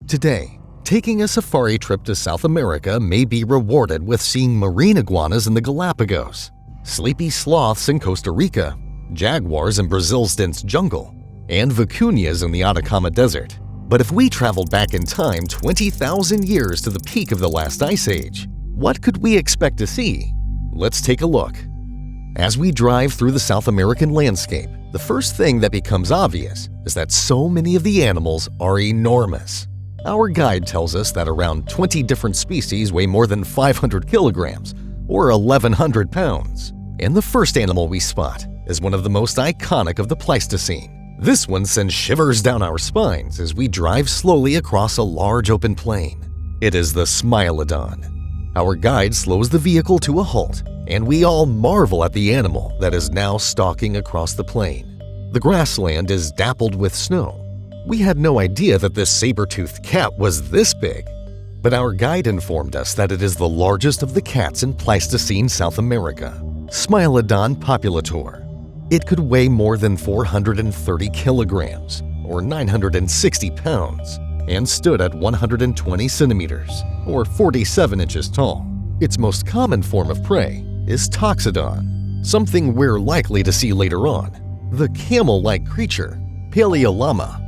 Today, taking a safari trip to South America may be rewarded with seeing marine iguanas in the Galapagos, sleepy sloths in Costa Rica, jaguars in Brazil's dense jungle, and vicuñas in the Atacama Desert. But if we traveled back in time 20,000 years to the peak of the last ice age, what could we expect to see? Let's take a look. As we drive through the South American landscape, the first thing that becomes obvious is that so many of the animals are enormous. Our guide tells us that around 20 different species weigh more than 500 kilograms, or 1,100 pounds. And the first animal we spot is one of the most iconic of the Pleistocene. This one sends shivers down our spines as we drive slowly across a large open plain. It is the Smilodon. Our guide slows the vehicle to a halt, and we all marvel at the animal that is now stalking across the plain. The grassland is dappled with snow. We had no idea that this saber-toothed cat was this big, but our guide informed us that it is the largest of the cats in Pleistocene South America, Smilodon populator. It could weigh more than 430 kilograms, or 960 pounds, and stood at 120 centimeters, or 47 inches tall. Its most common form of prey is Toxodon, something we're likely to see later on, the camel-like creature, Lama,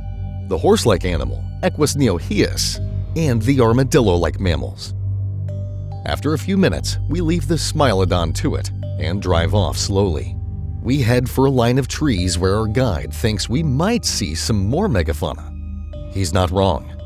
the horse-like animal, Equus neohyus, and the armadillo-like mammals. After a few minutes, we leave the Smilodon to it and drive off slowly. We head for a line of trees where our guide thinks we might see some more megafauna. He's not wrong.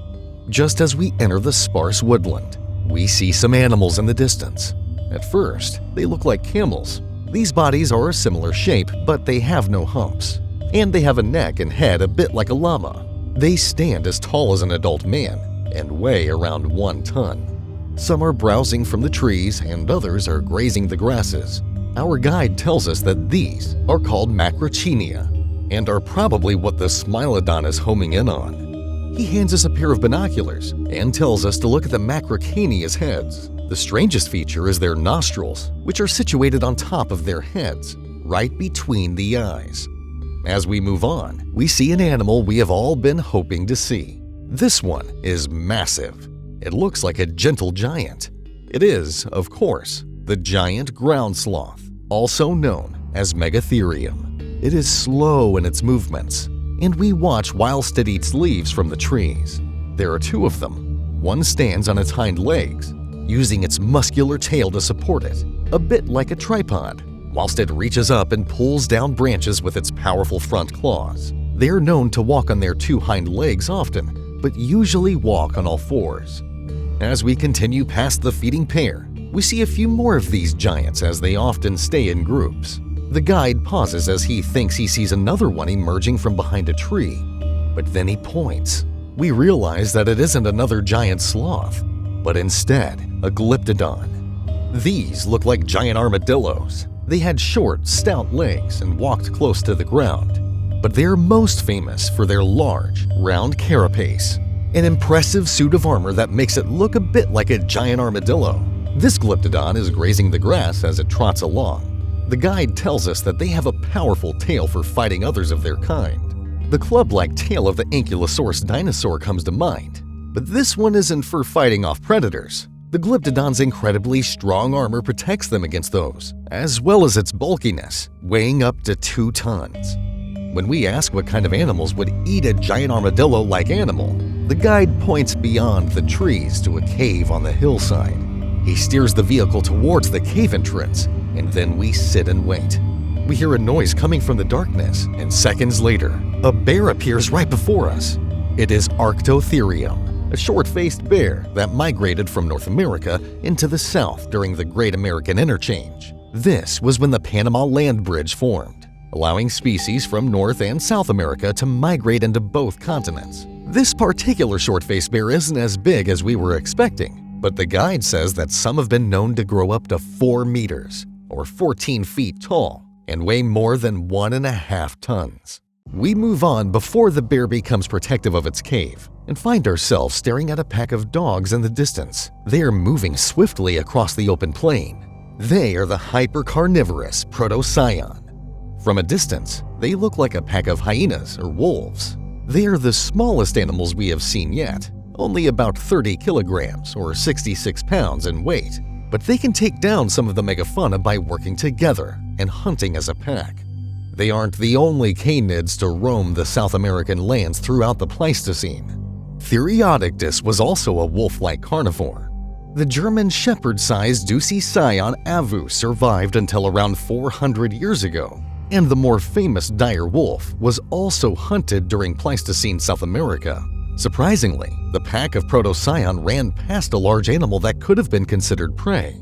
Just as we enter the sparse woodland, we see some animals in the distance. At first, they look like camels. These bodies are a similar shape, but they have no humps. And they have a neck and head a bit like a llama. They stand as tall as an adult man and weigh around 1 ton. Some are browsing from the trees and others are grazing the grasses. Our guide tells us that these are called Macrania and are probably what the Smilodon is homing in on. He hands us a pair of binoculars and tells us to look at the Macrania's heads. The strangest feature is their nostrils, which are situated on top of their heads, right between the eyes. As we move on, we see an animal we have all been hoping to see. This one is massive. It looks like a gentle giant. It is, of course, the giant ground sloth, also known as Megatherium. It is slow in its movements, and we watch whilst it eats leaves from the trees. There are 2 of them. One stands on its hind legs, using its muscular tail to support it, a bit like a tripod, whilst it reaches up and pulls down branches with its powerful front claws. They are known to walk on their 2 hind legs often, but usually walk on all 4s. As we continue past the feeding pair, we see a few more of these giants as they often stay in groups. The guide pauses as he thinks he sees another one emerging from behind a tree, but then he points. We realize that it isn't another giant sloth, but instead a Glyptodon. These look like giant armadillos. They had short, stout legs and walked close to the ground, but they are most famous for their large, round carapace, an impressive suit of armor that makes it look a bit like a giant armadillo. This Glyptodon is grazing the grass as it trots along. The guide tells us that they have a powerful tail for fighting others of their kind. The club-like tail of the Ankylosaurus dinosaur comes to mind, but this one isn't for fighting off predators. The Glyptodon's incredibly strong armor protects them against those, as well as its bulkiness, weighing up to 2 tons. When we ask what kind of animals would eat a giant armadillo-like animal, the guide points beyond the trees to a cave on the hillside. He steers the vehicle towards the cave entrance, and then we sit and wait. We hear a noise coming from the darkness, and seconds later, a bear appears right before us. It is Megatherium, a short-faced bear that migrated from North America into the South during the Great American Interchange. This was when the Panama Land Bridge formed, allowing species from North and South America to migrate into both continents. This particular short-faced bear isn't as big as we were expecting, but the guide says that some have been known to grow up to 4 meters, or 14 feet tall, and weigh more than 1.5 tons. We move on before the bear becomes protective of its cave, and find ourselves staring at a pack of dogs in the distance. They are moving swiftly across the open plain. They are the hypercarnivorous Protocyon. From a distance, they look like a pack of hyenas or wolves. They are the smallest animals we have seen yet, only about 30 kilograms or 66 pounds in weight, but they can take down some of the megafauna by working together and hunting as a pack. They aren't the only canids to roam the South American lands throughout the Pleistocene. Theriodictis was also a wolf-like carnivore. The German shepherd-sized Ducicyon avu survived until around 400 years ago, and the more famous dire wolf was also hunted during Pleistocene South America. Surprisingly, the pack of Protocyon ran past a large animal that could have been considered prey.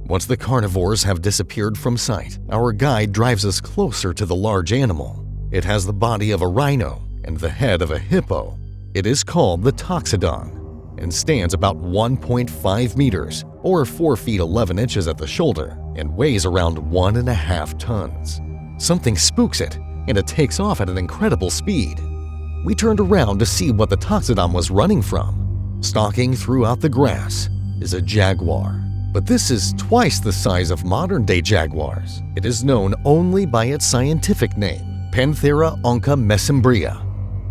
Once the carnivores have disappeared from sight, our guide drives us closer to the large animal. It has the body of a rhino and the head of a hippo. It is called the Toxodon and stands about 1.5 meters or 4 feet 11 inches at the shoulder and weighs around 1.5 tons. Something spooks it, and it takes off at an incredible speed. We turned around to see what the Toxodon was running from. Stalking throughout the grass is a jaguar, but this is twice the size of modern-day jaguars. It is known only by its scientific name, Panthera onca mesembria.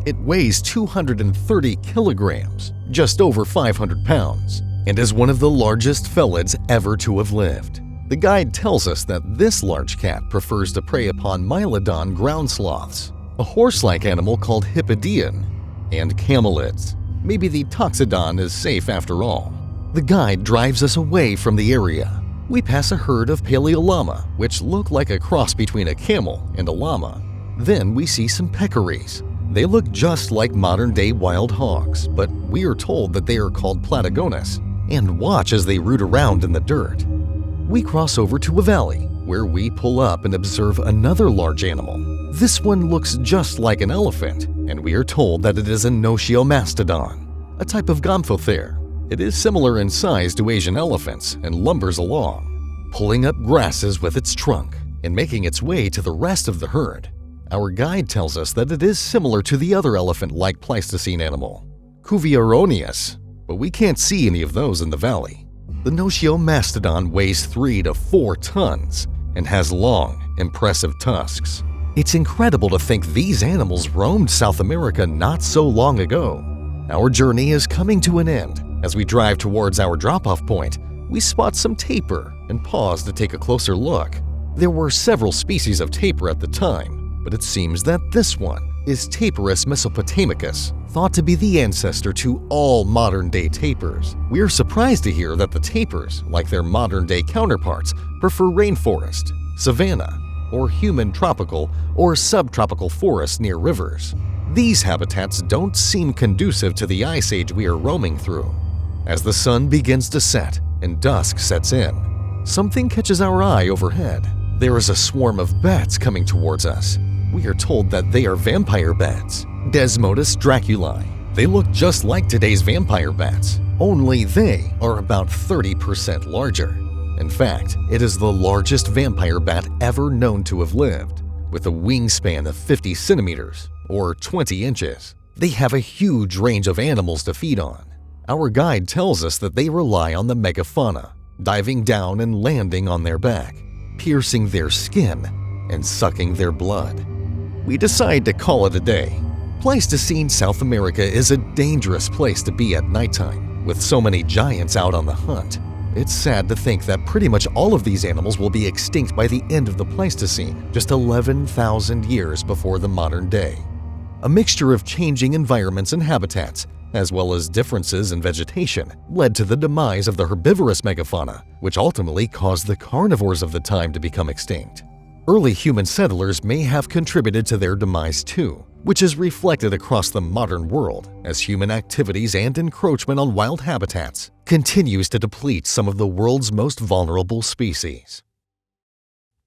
It weighs 230 kilograms, just over 500 pounds, and is one of the largest felids ever to have lived. The guide tells us that this large cat prefers to prey upon Smilodon ground sloths, a horse-like animal called Hippodeon, and camelids. Maybe the Toxodon is safe after all. The guide drives us away from the area. We pass a herd of Paleolama, which look like a cross between a camel and a llama. Then we see some peccaries. They look just like modern-day wild hogs, but we are told that they are called Platygonus, and watch as they root around in the dirt. We cross over to a valley, where we pull up and observe another large animal. This one looks just like an elephant, and we are told that it is a Notio-mastodon, a type of gomphothere. It is similar in size to Asian elephants and lumbers along, pulling up grasses with its trunk and making its way to the rest of the herd. Our guide tells us that it is similar to the other elephant-like Pleistocene animal, Cuviaronius, but we can't see any of those in the valley. The Notio-mastodon weighs 3 to 4 tons and has long, impressive tusks. It's incredible to think these animals roamed South America not so long ago. Our journey is coming to an end. As we drive towards our drop-off point, we spot some tapir and pause to take a closer look. There were several species of tapir at the time, but it seems that this one is Tapirus mesopotamicus, thought to be the ancestor to all modern-day tapirs. We are surprised to hear that the tapirs, like their modern-day counterparts, prefer rainforest, savanna, or human tropical or subtropical forests near rivers. These habitats don't seem conducive to the ice age we are roaming through. As the sun begins to set and dusk sets in, something catches our eye overhead. There is a swarm of bats coming towards us. We are told that they are vampire bats, Desmodus draculae. They look just like today's vampire bats, only they are about 30% larger. In fact, it is the largest vampire bat ever known to have lived, with a wingspan of 50 centimeters or 20 inches. They have a huge range of animals to feed on. Our guide tells us that they rely on the megafauna, diving down and landing on their back, piercing their skin, and sucking their blood. We decide to call it a day. Pleistocene South America is a dangerous place to be at nighttime, with so many giants out on the hunt. It's sad to think that pretty much all of these animals will be extinct by the end of the Pleistocene, just 11,000 years before the modern day. A mixture of changing environments and habitats, as well as differences in vegetation, led to the demise of the herbivorous megafauna, which ultimately caused the carnivores of the time to become extinct. Early human settlers may have contributed to their demise too, which is reflected across the modern world as human activities and encroachment on wild habitats continues to deplete some of the world's most vulnerable species.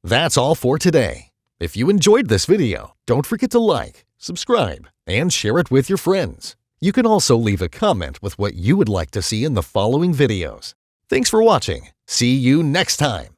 That's all for today. If you enjoyed this video, don't forget to like, subscribe, and share it with your friends. You can also leave a comment with what you would like to see in the following videos. Thanks for watching. See you next time.